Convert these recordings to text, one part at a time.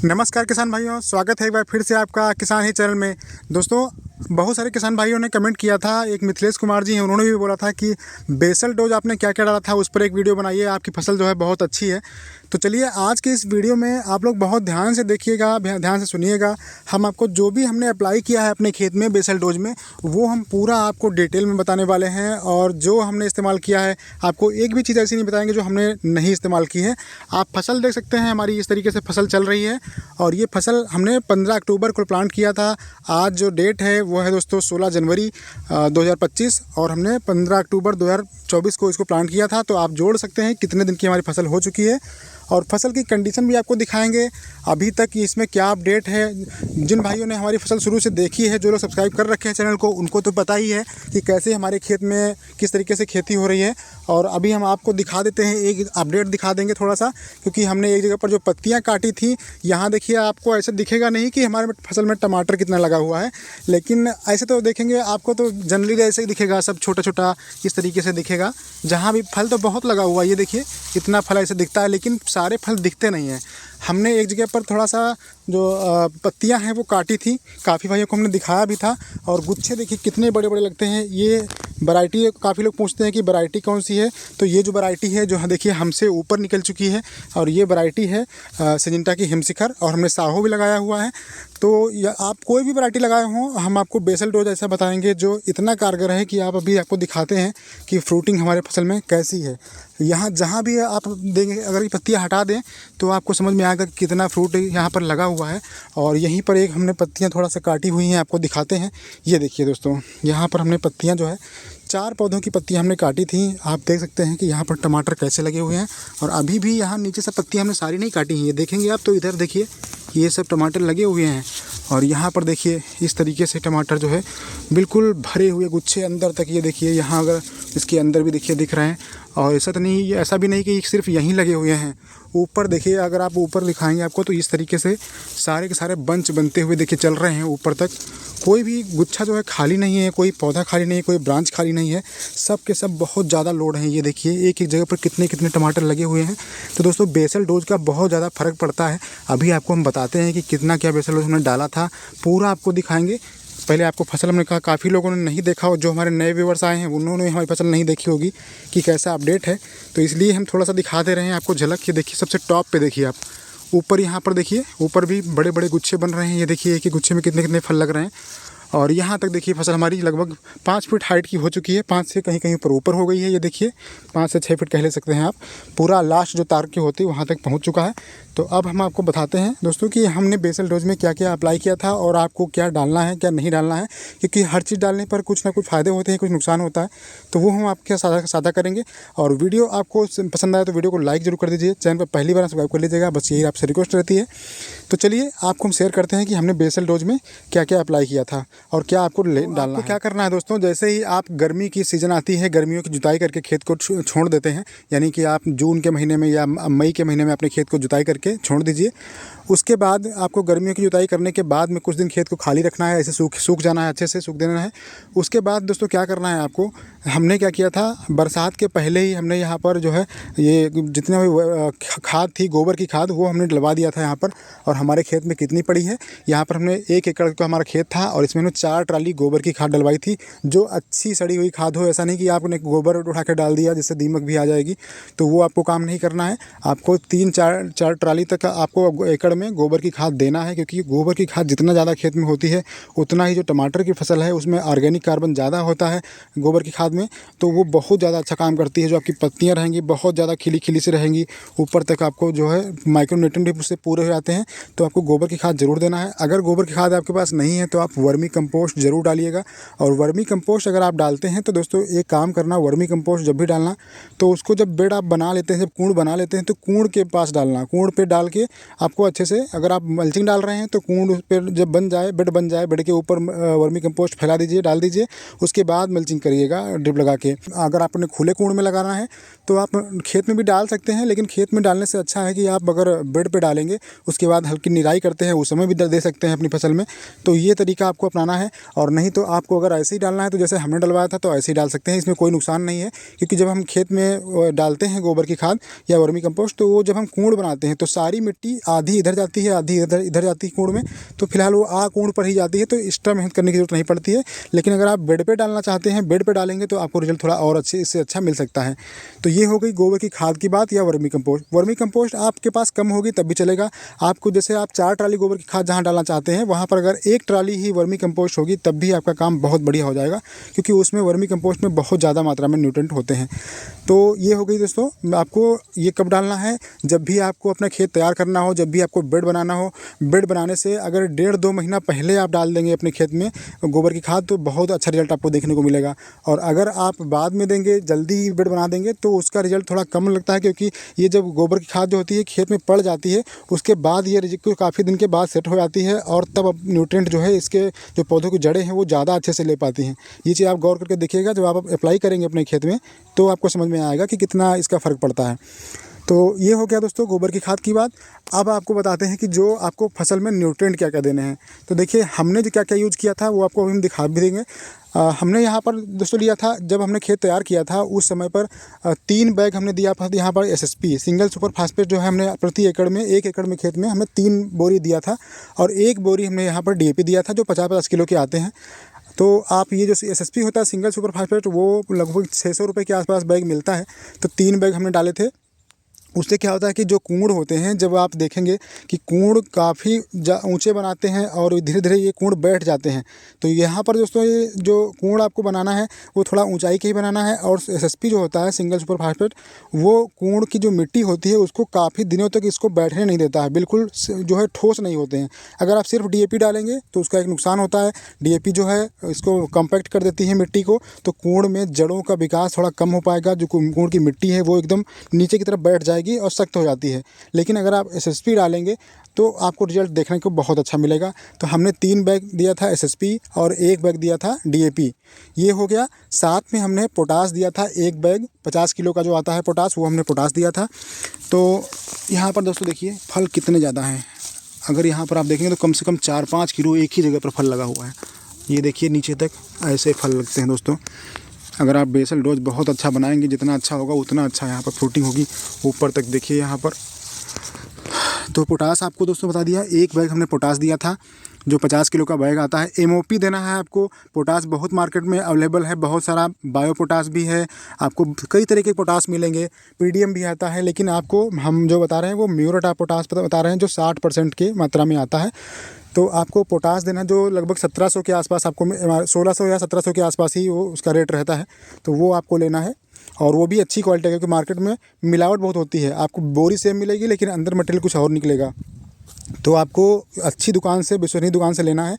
नमस्कार किसान भाइयों, स्वागत है एक बार फिर से आपका किसान ही चैनल में। दोस्तों, बहुत सारे किसान भाइयों ने कमेंट किया था। एक मिथिलेश कुमार जी हैं, उन्होंने भी बोला था कि बेसल डोज आपने क्या क्या डाला था, उस पर एक वीडियो बनाइए, आपकी फसल जो है बहुत अच्छी है। तो चलिए आज के इस वीडियो में आप लोग बहुत ध्यान से देखिएगा, ध्यान से सुनिएगा। हम आपको जो भी हमने अप्लाई किया है अपने खेत में बेसल डोज में, वो हम पूरा आपको डिटेल में बताने वाले हैं। और जो हमने इस्तेमाल किया है, आपको एक भी चीज़ ऐसी नहीं बताएंगे जो हमने नहीं इस्तेमाल की है। आप फसल देख सकते हैं, हमारी इस तरीके से फसल चल रही है। और ये फसल हमने 15 अक्टूबर को प्लांट किया था। आज जो डेट है वो है दोस्तों 16 जनवरी 2025, और हमने 15 अक्टूबर 2024 को इसको प्लांट किया था। तो आप जोड़ सकते हैं कितने दिन की हमारी फसल हो चुकी है, और फसल की कंडीशन भी आपको दिखाएंगे अभी तक इसमें क्या अपडेट है। जिन भाइयों ने हमारी फसल शुरू से देखी है, जो लोग सब्सक्राइब कर रखे हैं चैनल को, उनको तो पता ही है कि कैसे हमारे खेत में किस तरीके से खेती हो रही है। और अभी हम आपको दिखा देते हैं, एक अपडेट दिखा देंगे थोड़ा सा, क्योंकि हमने एक जगह पर जो पत्तियां काटी थी, यहाँ देखिए आपको ऐसे दिखेगा नहीं कि हमारे फसल में टमाटर कितना लगा हुआ है, लेकिन ऐसे तो देखेंगे आपको तो जनरली ऐसे ही दिखेगा, सब छोटा छोटा इस तरीके से दिखेगा। जहाँ भी फल तो बहुत लगा हुआ है, ये देखिए इतना फल ऐसे दिखता है, लेकिन सारे फल दिखते नहीं हैं। हमने एक जगह पर थोड़ा सा जो पत्तियां हैं वो काटी थी, काफ़ी भाइयों को हमने दिखाया भी था। और गुच्छे देखिए कितने बड़े बड़े लगते हैं। ये वैरायटी, काफ़ी लोग पूछते हैं कि वैरायटी कौन सी है, तो ये जो वैरायटी है जो देखिए हमसे ऊपर निकल चुकी है, और ये वैरायटी है सिंजेंटा की हिमशिखर, और हमने साहो भी लगाया हुआ है। तो आप कोई भी वैरायटी लगाए हों, हम आपको बेसल डोज ऐसा बताएंगे जो इतना कारगर है कि आप अभी आपको दिखाते हैं कि फ्रूटिंग हमारे फसल में कैसी है। यहाँ जहाँ भी आप देंगे, अगर ये पत्तियाँ हटा दें तो आपको समझ में आएगा कि कितना फ्रूट यहाँ पर लगा हुआ है। और यहीं पर एक हमने पत्तियाँ थोड़ा सा काटी हुई हैं, आपको दिखाते हैं। ये देखिए दोस्तों, यहाँ पर हमने पत्तियाँ जो है 4 पौधों की पत्तियाँ हमने काटी थी। आप देख सकते हैं कि यहाँ पर टमाटर कैसे लगे हुए हैं। और अभी भी यहाँ नीचे से पत्तियाँ हमने सारी नहीं काटी हैं, ये देखेंगे आप तो इधर देखिए ये सब टमाटर लगे हुए हैं। और यहाँ पर देखिए इस तरीके से टमाटर जो है बिल्कुल भरे हुए गुच्छे अंदर तक, ये देखिए यहाँ अगर इसके अंदर भी देखिए दिख रहे हैं। और ऐसा तो नहीं, ऐसा भी नहीं कि सिर्फ यहीं लगे हुए हैं, ऊपर देखिए, अगर आप ऊपर दिखाएंगे आपको तो इस तरीके से सारे के सारे बंच बनते हुए देखिए चल रहे हैं ऊपर तक। कोई भी गुच्छा जो है खाली नहीं है, कोई पौधा खाली नहीं है, कोई ब्रांच खाली नहीं है, सब के सब बहुत ज़्यादा लोड हैं। ये देखिए एक एक जगह पर कितने कितने टमाटर लगे हुए हैं। तो दोस्तों बेसल डोज का बहुत ज़्यादा फ़र्क पड़ता है। अभी आपको हम बताते हैं कि कितना क्या बेसल डोज हमने डाला था, पूरा आपको दिखाएंगे। पहले आपको फसल हमने कहा, काफ़ी लोगों ने नहीं देखा, और जो हमारे नए व्यूवर्स आए हैं उन्होंने हमारी फसल नहीं देखी होगी कि कैसा अपडेट है, तो इसलिए हम थोड़ा सा दिखा दे रहे हैं आपको झलक। ये देखिए सबसे टॉप पे देखिए आप, ऊपर यहाँ पर देखिए, ऊपर भी बड़े बड़े गुच्छे बन रहे हैं। ये देखिए एक ही गुच्छे में कितने कितने फल लग रहे हैं। और यहाँ तक देखिए फसल हमारी लगभग 5 फीट हाइट की हो चुकी है, 5 से कहीं कहीं पर ऊपर हो गई है। ये देखिए 5 से 6 फीट कह ले सकते हैं आप, पूरा लास्ट जो तार की होती है वहाँ तक पहुँच चुका है। तो अब हम आपको बताते हैं दोस्तों कि हमने बेसल डोज में क्या क्या अप्लाई किया था, और आपको क्या डालना है क्या नहीं डालना है, क्योंकि हर चीज़ डालने पर कुछ ना कुछ फ़ायदे होते हैं, कुछ नुकसान होता है। तो वो हम आपके साझा करेंगे। और वीडियो आपको पसंद आए तो वीडियो को लाइक जरूर कर दीजिए, चैनल पर पहली बार सब्सक्राइब कर लीजिएगा, बस यही आपसे रिक्वेस्ट रहती है। तो चलिए आपको हम शेयर करते हैं कि हमने बेसल डोज में क्या क्या अप्लाई किया था और क्या आपको डालना है। क्या करना है दोस्तों, जैसे ही आप गर्मी की सीज़न आती है, गर्मियों की जुताई करके खेत को छोड़ देते हैं, यानी कि आप जून के महीने में या मई के महीने में अपने खेत को जुताई करके छोड़ दीजिए। उसके बाद आपको गर्मियों की जुताई करने के बाद में कुछ दिन खेत को खाली रखना है, ऐसे सूख जाना है, अच्छे से सूख देना है। उसके बाद दोस्तों क्या करना है आपको, हमने क्या किया था, बरसात के पहले ही हमने यहाँ पर जो है ये जितने भी खाद थी, गोबर की खाद, वो हमने डलवा दिया था यहाँ पर। और हमारे खेत में कितनी पड़ी है, यहाँ पर हमने 1 एकड़ का हमारा खेत था, और इसमें हमने 4 ट्राली गोबर की खाद डलवाई थी, जो अच्छी सड़ी हुई खाद हो। ऐसा नहीं कि आपने गोबर उठा के डाल दिया जिससे दीमक भी आ जाएगी, तो वो आपको काम नहीं करना है। आपको 3-4 ट्राली तक आपको एकड़ में गोबर की खाद देना है, क्योंकि गोबर की खाद जितना ज़्यादा खेत में होती है, उतना ही जो टमाटर की फसल है उसमें ऑर्गेनिक कार्बन ज़्यादा होता है गोबर की खाद में, तो वो बहुत ज़्यादा अच्छा काम करती है। जो आपकी पत्तियाँ रहेंगी बहुत ज़्यादा खिली खिली से रहेंगी, ऊपर तक आपको जो है माइक्रोन्यूट्रिएंट भी उससे पूरे हो जाते हैं। तो आपको गोबर की खाद ज़रूर देना है। अगर गोबर की खाद आपके पास नहीं है तो आप वर्मी कंपोस्ट ज़रूर डालिएगा। और वर्मी कंपोस्ट अगर आप डालते हैं तो दोस्तों एक काम करना, वर्मी कंपोस्ट जब भी डालना तो उसको जब बेड आप बना लेते हैं, जब कूड़ बना लेते हैं, तो कूड़ के पास डालना। कूड़ पे डाल के आपको अच्छे से, अगर आप मल्चिंग डाल रहे हैं तो कूड़ पर जब बन जाए, बेड बन जाए, बेड के ऊपर वर्मी कंपोस्ट फैला दीजिए, डाल दीजिए। उसके बाद मल्चिंग करिएगा ड्रिप लगा के। अगर आपने खुले कूड़ में लगाना है तो आप खेत में भी डाल सकते हैं, लेकिन खेत में डालने से अच्छा है कि आप अगर बेड पे डालेंगे उसके बाद हल्की निराई करते हैं उस समय भी दे सकते हैं अपनी फसल में। तो ये तरीका आपको अपनाना है। और नहीं तो आपको अगर ऐसे ही डालना है तो जैसे हमने डलवाया था तो ऐसे ही डाल सकते हैं, इसमें कोई नुकसान नहीं है। क्योंकि जब हम खेत में डालते हैं गोबर की खाद या वर्मी कंपोस्ट, तो वो जब हम कूड़ बनाते हैं तो सारी मिट्टी आधी इधर जाती है, आधी इधर जाती है कूड़ में। तो फिलहाल वो कूड़ पर ही जाती है, तो एक्स्ट्रा मेहनत करने की जरूरत नहीं पड़ती है। लेकिन अगर आप बेड पे डालना चाहते हैं, बेड पे डालेंगे तो आपको रिजल्ट थोड़ा और इससे अच्छा मिल सकता है। तो ये हो गई गोबर की खाद की बात या वर्मी कंपोस्ट। वर्मी कंपोस्ट आपके पास कम होगी तब भी चलेगा। आपको जैसे आप 4 ट्राली गोबर की खाद जहाँ डालना चाहते हैं वहाँ पर अगर 1 ट्राली ही वर्मी कंपोस्ट होगी तब भी आपका काम बहुत बढ़िया हो जाएगा, क्योंकि उसमें वर्मी कंपोस्ट में बहुत ज़्यादा मात्रा में न्यूट्रेंट होते हैं। तो ये हो गई दोस्तों। आपको ये कब डालना है, जब भी आपको अपना खेत तैयार करना हो, जब भी आपको बेड बनाना हो। बेड बनाने से अगर 1.5-2 महीना पहले आप डाल देंगे अपने खेत में गोबर की खाद तो बहुत अच्छा रिजल्ट आपको देखने को मिलेगा। और अगर आप बाद में देंगे, जल्दी ही बेड बना देंगे तो उसका रिजल्ट थोड़ा कम लगता है, क्योंकि ये जब गोबर की खाद जो होती है खेत में पड़ जाती है उसके बाद ये काफ़ी दिन के बाद सेट हो जाती है, और तब अब न्यूट्रिएंट जो है इसके जो पौधों की जड़ें हैं वो ज़्यादा अच्छे से ले पाती हैं। ये चीज़ आप गौर करके देखिएगा, जब आप अप्लाई करेंगे अपने खेत में तो आपको समझ में आएगा कि कितना इसका फ़र्क पड़ता है। तो ये हो गया दोस्तों गोबर की खाद की बात। अब आपको बताते हैं कि जो आपको फसल में न्यूट्रिएंट क्या क्या देने हैं। तो देखिए हमने जो क्या क्या यूज़ किया था वो आपको अभी हम दिखा भी देंगे। हमने यहाँ पर दोस्तों लिया था, जब हमने खेत तैयार किया था उस समय पर 3 बैग हमने दिया था यहाँ पर SSP सिंगल सुपर फास्फेट जो है हमने प्रति एकड़ में 1 एकड़ में खेत में हमने 3 बोरी दिया था, और 1 बोरी हमने यहाँ पर DAP दिया था जो 50-50 किलो के आते हैं। तो आप ये जो SSP होता है सिंगल सुपर फास्फेट वो लगभग 600 रुपये के आसपास बैग मिलता है। तो 3 बैग हमने डाले थे। उससे क्या होता है कि जो कूड़ होते हैं, जब आप देखेंगे कि कूड़ काफ़ी ऊंचे बनाते हैं और धीरे धीरे ये कूड़ बैठ जाते हैं। तो यहाँ पर दोस्तों ये जो कूड़ आपको बनाना है वो थोड़ा ऊंचाई के ही बनाना है। और SSP जो होता है सिंगल सुपर फास्फेट वो कूड़ की जो मिट्टी होती है उसको काफ़ी दिनों तक इसको बैठने नहीं देता है, बिल्कुल जो है ठोस नहीं होते हैं। अगर आप सिर्फ DAP डालेंगे तो उसका एक नुकसान होता है, DAP जो है इसको कम्पैक्ट कर देती है मिट्टी को, तो कूड़ में जड़ों का विकास थोड़ा कम हो पाएगा। जो कूड़ की मिट्टी है वो एकदम नीचे की तरफ बैठ जाएगी और सख्त हो जाती है। लेकिन अगर आप SSP डालेंगे तो आपको रिजल्ट देखने को बहुत अच्छा मिलेगा। तो हमने 3 बैग दिया था SSP और 1 बैग दिया था DAP, ये हो गया। साथ में हमने पोटास दिया था 1 बैग, 50 किलो का जो आता है पोटास, वो हमने पोटास दिया था। तो यहाँ पर दोस्तों देखिए फल कितने ज़्यादा हैं। अगर यहाँ पर आप देखेंगे तो कम से कम 4-5 किलो एक ही जगह पर फल लगा हुआ है। ये देखिए नीचे तक ऐसे फल लगते हैं दोस्तों। अगर आप बेसल डोज बहुत अच्छा बनाएंगे, जितना अच्छा होगा उतना अच्छा यहाँ पर फ्रूटिंग होगी ऊपर तक। देखिए यहाँ पर तो पोटास आपको दोस्तों बता दिया, 1 बैग हमने पोटास दिया था जो 50 किलो का बैग आता है। MOP देना है आपको। पोटास बहुत मार्केट में अवेलेबल है, बहुत सारा बायो पोटास भी है, आपको कई तरह के पोटास मिलेंगे, PDM भी आता है। लेकिन आपको हम जो बता रहे हैं वो म्यूरेट पोटास बता रहे हैं जो 60% की मात्रा में आता है। तो आपको पोटास देना जो लगभग 1700 के आसपास, आपको 1600 या 1700 के आसपास ही वो उसका रेट रहता है। तो वो आपको लेना है, और वो भी अच्छी क्वालिटी है, क्योंकि मार्केट में मिलावट बहुत होती है। आपको बोरी सेम मिलेगी लेकिन अंदर मटेरियल कुछ और निकलेगा। तो आपको अच्छी दुकान से, विश्वसनीय दुकान से लेना है।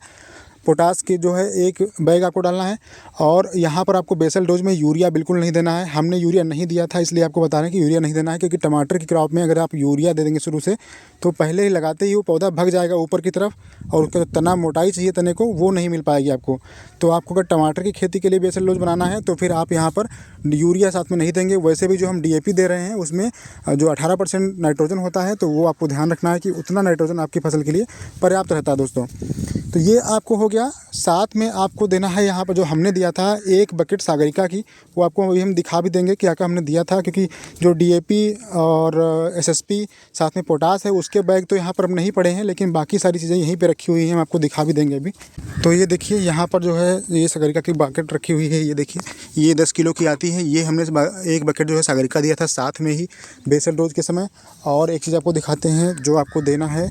पोटास की जो है 1 बैग आपको डालना है। और यहाँ पर आपको बेसल डोज में यूरिया बिल्कुल नहीं देना है। हमने यूरिया नहीं दिया था, इसलिए आपको बता रहे हैं कि यूरिया नहीं देना है, क्योंकि टमाटर की क्रॉप में अगर आप यूरिया दे देंगे शुरू से तो पहले ही लगाते ही वो पौधा भग जाएगा ऊपर की तरफ, और उसका तना मोटाई चाहिए तने को वो नहीं मिल पाएगी आपको। तो आपको अगर टमाटर की खेती के लिए बेसल डोज बनाना है तो फिर आप यहाँ पर यूरिया साथ में नहीं देंगे। वैसे भी जो हम DAP दे रहे हैं उसमें जो 18% नाइट्रोजन होता है, तो वो आपको ध्यान रखना है कि उतना नाइट्रोजन आपकी फसल के लिए पर्याप्त रहता है दोस्तों। तो ये आपको हो गया। साथ में आपको देना है यहाँ पर जो हमने दिया था 1 बकेट सागरिका की, वो आपको अभी हम दिखा भी देंगे क्या क्या हमने दिया था, क्योंकि जो DAP और SSP साथ में पोटास है उसके बैग तो यहाँ पर अब नहीं पड़े हैं, लेकिन बाकी सारी चीज़ें यहीं पे रखी हुई हैं, हम आपको दिखा भी देंगे अभी। तो ये देखिए यहाँ पर जो है ये सागरिका की बकेट रखी हुई है। ये देखिए ये 10 किलो की आती है। ये हमने 1 बकेट जो है सागरिका दिया था साथ में ही बेसल डोज के समय। और एक चीज़ आपको दिखाते हैं जो आपको देना है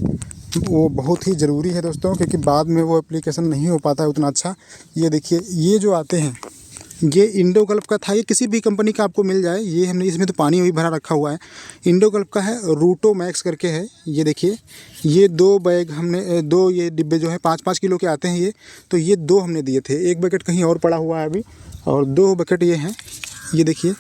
वो बहुत ही ज़रूरी है दोस्तों, क्योंकि बाद में वो एप्लीकेशन नहीं हो पाता है उतना अच्छा। ये देखिए ये जो आते हैं ये इंडोगल्फ का था, ये किसी भी कंपनी का आपको मिल जाए। ये हमने इसमें तो पानी भी भरा रखा हुआ है, इंडोगल्फ का है, रूटो मैक्स करके है। ये देखिए ये 2 बैग हमने 2 ये डिब्बे जो है 5-5 किलो के आते हैं ये। तो ये 2 हमने दिए थे, 1 बकेट कहीं और पड़ा हुआ है अभी, और 2 बकेट ये हैं। ये देखिए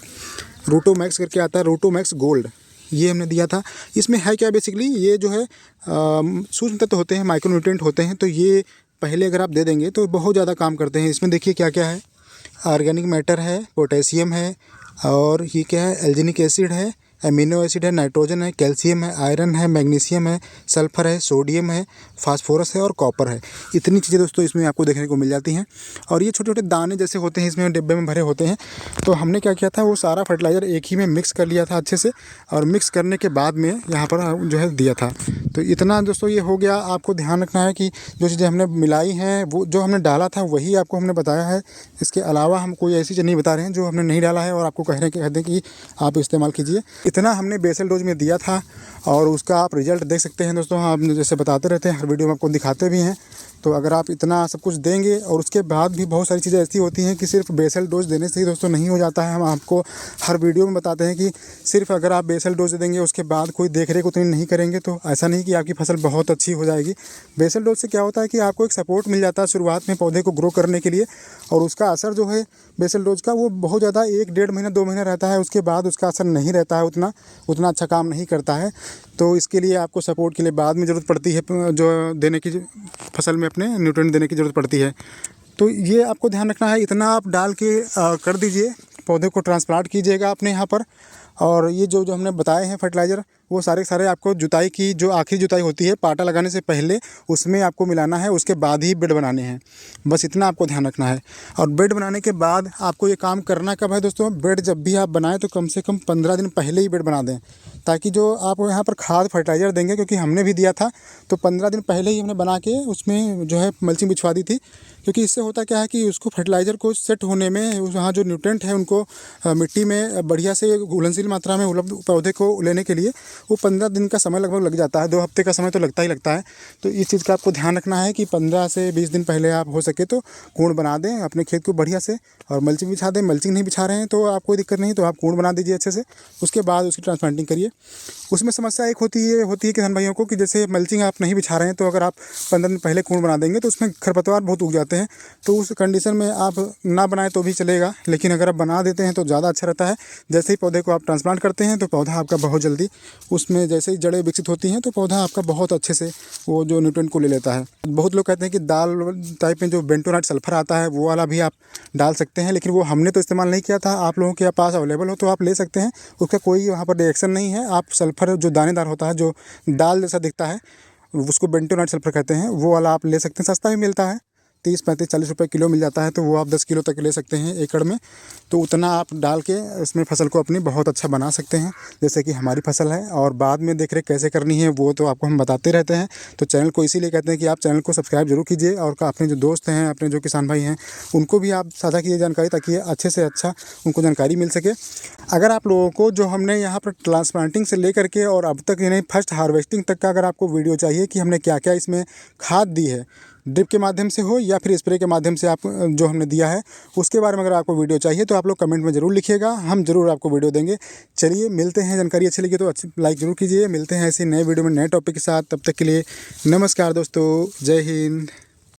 रूटो मैक्स करके आता है, रूटो मैक्स गोल्ड, ये हमने दिया था। इसमें है क्या बेसिकली, ये जो है सूक्ष्म तत्व होते हैं, माइक्रोन्यूट्रिएंट होते हैं। तो ये पहले अगर आप दे देंगे तो बहुत ज़्यादा काम करते हैं। इसमें देखिए क्या क्या है, ऑर्गेनिक मैटर है, पोटेशियम है, और ये क्या है, एल्जीनिक एसिड है, एमिनो एसिड है, नाइट्रोजन है, कैल्शियम है, आयरन है, मैग्नीशियम है, सल्फर है, सोडियम है, फास्फोरस है और कॉपर है। इतनी चीज़ें दोस्तों इसमें आपको देखने को मिल जाती हैं। और ये छोटे छोटे दाने जैसे होते हैं इसमें डिब्बे में भरे होते हैं। तो हमने क्या किया था, वो सारा फर्टिलाइज़र एक ही में मिक्स कर लिया था अच्छे से, और मिक्स करने के बाद में यहाँ पर जो है दिया था। तो इतना दोस्तों ये हो गया। आपको ध्यान रखना है कि जो चीज़ें हमने मिलाई हैं, वो जो हमने डाला था वही आपको हमने बताया है। इसके अलावा हम कोई ऐसी चीज़ नहीं बता रहे हैं जो हमने नहीं डाला है और आपको कहते हैं कि आप इस्तेमाल कीजिए। इतना हमने बेसल डोज में दिया था और उसका आप रिज़ल्ट देख सकते हैं दोस्तों। हम जैसे बताते रहते हैं, हर वीडियो में आपको दिखाते भी हैं। तो अगर आप इतना सब कुछ देंगे, और उसके बाद भी बहुत सारी चीज़ें ऐसी होती हैं कि सिर्फ बेसल डोज देने से ही दोस्तों नहीं हो जाता है। हम आपको हर वीडियो में बताते हैं कि सिर्फ अगर आप बेसल डोज देंगे, उसके बाद कोई देख रेख उतनी नहीं करेंगे, तो ऐसा नहीं कि आपकी फसल बहुत अच्छी हो जाएगी। बेसल डोज से क्या होता है कि आपको एक सपोर्ट मिल जाता है शुरुआत में पौधे को ग्रो करने के लिए, और उसका असर जो है बेसल डोज का वो बहुत ज़्यादा 1-1.5 महीना 2 महीना रहता है। उसके बाद उसका असर नहीं रहता है, उतना अच्छा काम नहीं करता है। तो इसके लिए आपको सपोर्ट के लिए बाद में ज़रूरत पड़ती है, जो देने की फसल में अपने न्यूट्रिएंट देने की ज़रूरत पड़ती है। तो ये आपको ध्यान रखना है। इतना आप डाल के कर दीजिए, पौधे को ट्रांसप्लांट कीजिएगा अपने यहाँ पर। और ये जो हमने बताए हैं फर्टिलाइज़र, वो सारे के सारे आपको जुताई की जो आखिरी जुताई होती है पाटा लगाने से पहले, उसमें आपको मिलाना है। उसके बाद ही बेड बनाने हैं, बस इतना आपको ध्यान रखना है। और बेड बनाने के बाद आपको ये काम करना कब है दोस्तों, बेड जब भी आप बनाएं तो कम से कम 15 दिन पहले ही बेड बना दें, ताकि जो आप यहाँ पर खाद फर्टिलाइज़र देंगे, क्योंकि हमने भी दिया था, तो 15 दिन पहले ही हमने बना के उसमें जो है मल्चिंग बिछवा दी थी। क्योंकि इससे होता क्या है कि उसको फर्टिलाइज़र को सेट होने में, वहाँ जो न्यूट्रिएंट है उनको मिट्टी में बढ़िया से घुलनशील मात्रा में उपलब्ध पौधे को लेने के लिए वो 15 दिन का समय लगभग लग जाता है। 2 हफ्ते का समय तो लगता ही लगता है। तो इस चीज़ का आपको ध्यान रखना है कि 15 से 20 दिन पहले आप हो सके तो कूड़ बना दें अपने खेत को बढ़िया से, और मल्चिंग बिछा दें। मल्चिंग नहीं बिछा रहे हैं तो आप कोई दिक्कत नहीं, तो आप कूड़ बना दीजिए अच्छे से। उसके बाद उसकी ट्रांसप्लांटिंग करिए। उसमें समस्या एक होती है किसान भाइयों को, कि जैसे मल्चिंग आप नहीं बिछा रहे हैं, तो अगर आप 15 दिन पहले कूड़ बना देंगे तो उसमें खरपतवार बहुत उग जाते हैं। तो उस कंडीशन में आप ना बनाएं तो भी चलेगा, लेकिन अगर आप बना देते हैं तो ज़्यादा अच्छा रहता है। जैसे ही पौधे को आप ट्रांसप्लांट करते हैं तो पौधा आपका बहुत जल्दी, उसमें जैसे ही जड़ें विकसित होती हैं तो पौधा आपका बहुत अच्छे से वो जो न्यूट्रिएंट को ले लेता है। बहुत लोग कहते हैं कि दाल टाइप में जो बेंटोनाइट सल्फर आता है वो वाला भी आप डाल सकते हैं, लेकिन वो हमने तो इस्तेमाल नहीं किया था। आप लोगों के पास अवेलेबल हो तो आप ले सकते हैं, उसका कोई वहाँ पर रिएक्शन नहीं है। आप सल्फर जो दानेदार होता है, जो दाल जैसा दिखता है, उसको बेंटोनाइट सल्फर कहते हैं, वो वाला आप ले सकते हैं। सस्ता भी मिलता है, 30, 35, 40 रुपये किलो मिल जाता है। तो वो आप 10 किलो तक ले सकते हैं एकड़ में। तो उतना आप डाल के इसमें फसल को अपनी बहुत अच्छा बना सकते हैं, जैसे कि हमारी फसल है। और बाद में देख रेख कैसे करनी है वो तो आपको हम बताते रहते हैं। तो चैनल को इसीलिए कहते हैं कि आप चैनल को सब्सक्राइब जरूर कीजिए, और अपने जो दोस्त हैं, अपने जो किसान भाई हैं, उनको भी आप साझा कीजिए जानकारी, ताकि अच्छे से अच्छा उनको जानकारी मिल सके। अगर आप लोगों को जो हमने यहाँ पर ट्रांसप्लांटिंग से लेकर के और अब तक, यानी फर्स्ट हार्वेस्टिंग तक का अगर आपको वीडियो चाहिए कि हमने क्या क्या इसमें खाद दी है, ड्रिप के माध्यम से हो या फिर स्प्रे के माध्यम से आप जो हमने दिया है, उसके बारे में अगर आपको वीडियो चाहिए तो आप लोग कमेंट में ज़रूर लिखिएगा, हम ज़रूर आपको वीडियो देंगे। चलिए मिलते हैं, जानकारी अच्छी लगी तो लाइक ज़रूर कीजिए। मिलते हैं ऐसे नए वीडियो में नए टॉपिक के साथ, तब तक के लिए नमस्कार दोस्तों, जय हिंद।